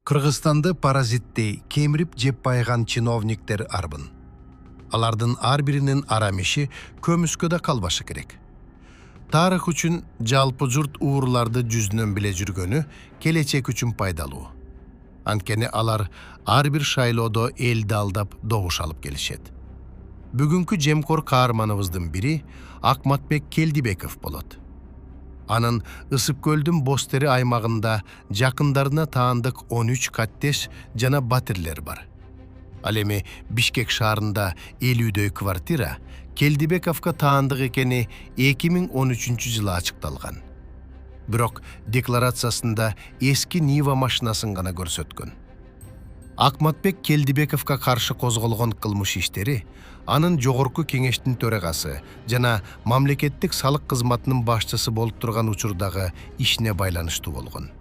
Кыргызстанды паразиттей кемирип жеп байган чиновниктер арбын. Алардын ар биринин арамеши көмүскөдө калбашы керек. Тарых үчүн жалпы журт ууруларды жүзүнөн биле жүргөнү келечек үчүн пайдалуу. Анткени алар ар бир шайлоодо элди алдап добуш алып келишет. Бүгүнкү жемкор каарманыбыздын бири Акматбек Келдибеков болот. Анын Ысык көлдүн Бостери аймагында жакындарына таандык 13 каттеш жана батирлер бар. Ал эми Бишкек шаарында 50дөй квартира Келдибековго таандык экени 2013 жылы ачыкталган. Бирок декларациясында эски Нива машинасын гана көрсөткөн. Акматбек Келдибековго каршы козголгон кылмыш иштери анын жогорку кеңештин төрагасы жана мамлекеттик салык кызматынын башчысы болуп турган учурдагы ишине байланыштуу болгон.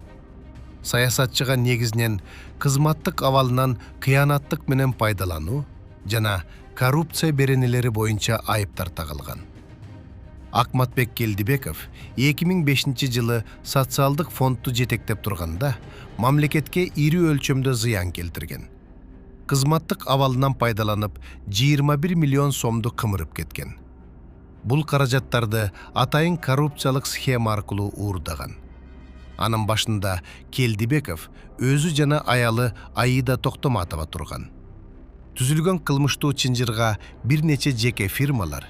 Саясатчыга негизинен кызматтык абалынан кыянаттык менен пайдалануу жана коррупция беренелери боюнча айыптар тагылган. Акматбек Келдибеков 2005 жылы социалдык фондду жетектеп турганда мамлекетке ири өлчөмдө зыян келтирген. Кызматтык абалынан пайдаланып 21 миллион сомду кымырып кеткен. Бул каражаттарды атайын коррупциялык схема аркылуу уурдаган. Анын башында Келдибеков өзү жана аялы Аида Токтоматова турган. Түзүлгөн кылмыштуу чынжырга бир нече жеке фирмалар,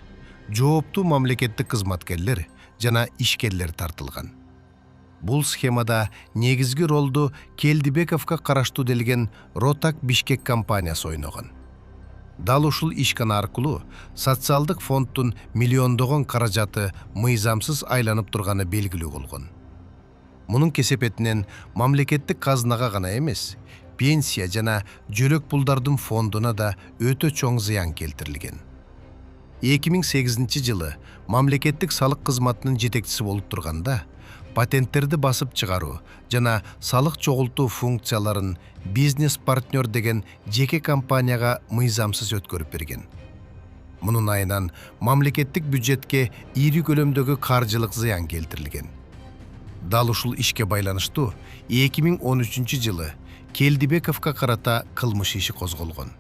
жооптуу мамлекеттик кызматкерлер жана ишкерлер тартылган. Бул схемада негизги ролду Келдибековго караштуу делген Ротак Бишкек компаниясы ойногон. Дал ушул ишкана аркылуу социалдык фонддун миллиондогон каражаты мыйзамсыз айланып турганы белгилүү болгон. Мунун кесепетинен мамлекеттик казынага гана эмес, пенсия жана жөлөк пулдардын фондуна да өтө чоң зыян келтирилген. 2008 жылы мамлекеттик салык кызматынын жетекчиси болуп турганда патенттерди басып чыгаруу жана салык чогултуу функцияларын бизнес-партнер деген жеке компанияга мыйзамсыз өткөрүп берген. Мунун айынан мамлекеттик бюджетке ири көлөмдөгү каржылык зыян келтирилген. Дал ушул ишке байланыштуу 2013 жылы Келдибековго карата кылмыш иши козголгон.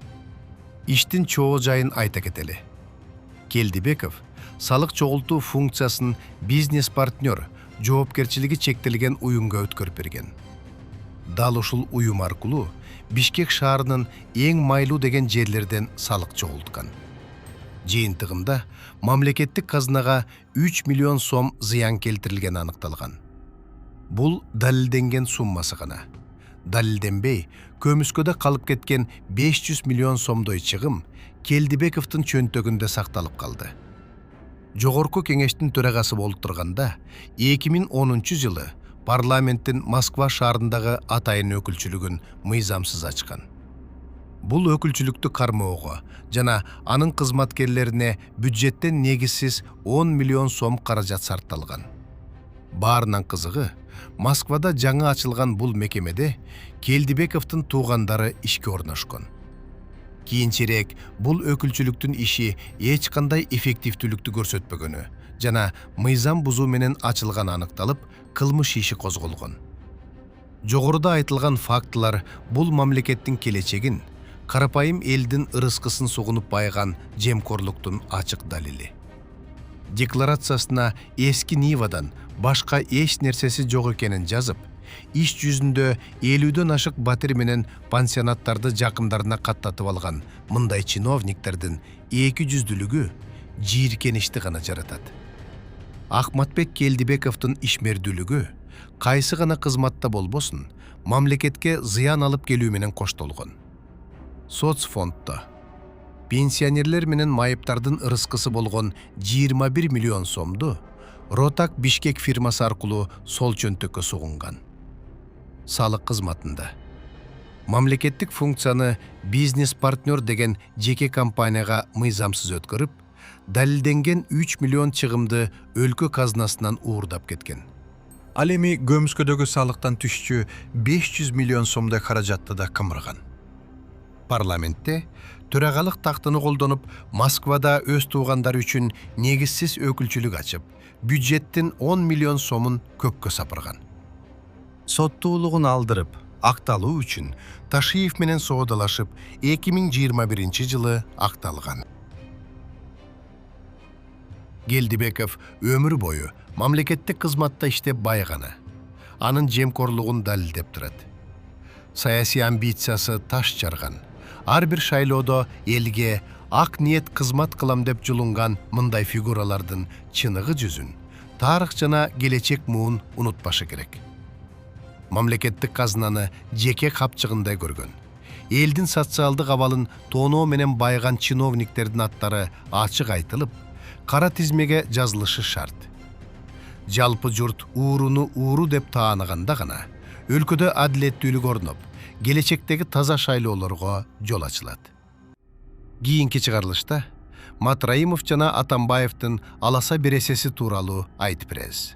Иштин чоо жайын айта кетели. Келдибеков салык чогултуу функциясын бизнес-партнер жоопкерчилиги чектелген уюмга өткөрүп берген. Дал ушул уюм аркылуу Бишкек шаарынын эң майлуу деген жерлерден салык чогулткан. Жыйынтыгында мамлекеттик казынага 3 миллион сом зыян келтирилгени аныкталган. Бул далилденген суммасы гана. Далилденбей, көмүскөдө калып кеткен 500 миллион сомдой чыгым Келдибековдун чөнтөгүндө сакталып калды. Жогорку кеңештин төрагасы болуп турганда 2010 жылы парламенттин Москва шаарындагы атайын өкүлчүлүгүн мыйзамсыз ачкан. Бул өкүлчүлүктү кармоого жана анын кызматкерлерине бюджеттен негизсиз 10 миллион сом каражат сарпталган. Баарынан кызыгы, Москвада жаңы ачылган бул мекемеде Келдибековдун туугандары ишке орношкон. Кийинчерээк бул өкүлчүлүктүн иши эч кандай эффективдүүлүктү көрсөтпөгөнү жана мыйзам бузуу менен ачылганы аныкталып, кылмыш иши козголгон. Жогоруда айтылган фактылар бул мамлекеттин келечегин, карапайым элдин ырыскысын сугунуп байган жемкорлуктун ачык далили. Декларациясына эски Нивадан башка эч нерсеси жок экенин жазып, иш жүзүндө 50дөн ашык батир менен пансионаттарды жакындарына каттатып алган мындай чиновниктердин 200-дүлүгү жийиркеништи гана жаратат. Акматбек Келдибековдун ишмердүүлүгү кайсы гана кызматта болбосун, мамлекетке зыян алып келүү менен коштолгон. Соцфонддо пенсионерлер менен майыптардын ырыскысы болгон 21 миллион сомду Ротак Бишкек фирмасы аркылуу сол чөнтөккө сугунган. Салык кызматында мамлекеттик функцияны бизнес-партнер деген жеке компанияга мыйзамсыз өткөрүп, далилденген 3 миллион чыгымды өлкө казынасынан уурдап кеткен. Ал эми көмүскөдөгү салыктан түшчү 500 миллион сомдой каражатты да кымырган. Парламентте төрагалык тактыны колдонуп, Москвада өз туугандары үчүн негизсиз өкүлчүлүк ачып, бюджеттин 10 миллион сомун көккө сапырган. Соттуулугун алдырып, акталуу үчүн Ташиев менен соодалашып 2021 акталган. Келдибеков өмүр бою мамлекеттик кызматта иштеп байыганы, анын жемкорлугун далилдеп турат. Саясий амбициясы таш жарган, ар бир шайлоодо элге ак ниет кызмат кылам деп жулунган мындай фигуралардын чыныгы жүзүн, тарых жана келечек муун унутпашы керек. Мамлекеттик казынаны жеке капчыгындай көргөн, элдин социалдык абалын тоноо менен байыган чиновниктердин аттары ачык айтылып, кара тизмеге жазылышы шарт. Жалпы журт ууруну ууру деп тааныганда гана өлкөдө адилеттүүлүк орноп, келечектеги таза шайлоолорго жол ачылат. Кийинки чыгарылышта Матраимов жана Атамбаевдин аласа бересеси тууралуу айтып беребиз.